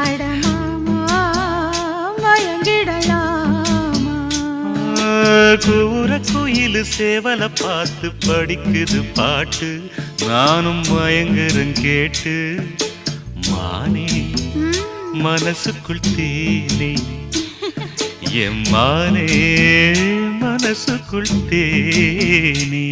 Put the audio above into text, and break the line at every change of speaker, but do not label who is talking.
அடமாமா மயங்கிடலாமா
கூற குயிலு சேவல பார்த்து படிக்குது பாட்டு நானும் மயங்குறேன் கேட்டு மானே மனசுக்குள் தேனே எம்மானே மனசுக்குள் தேனே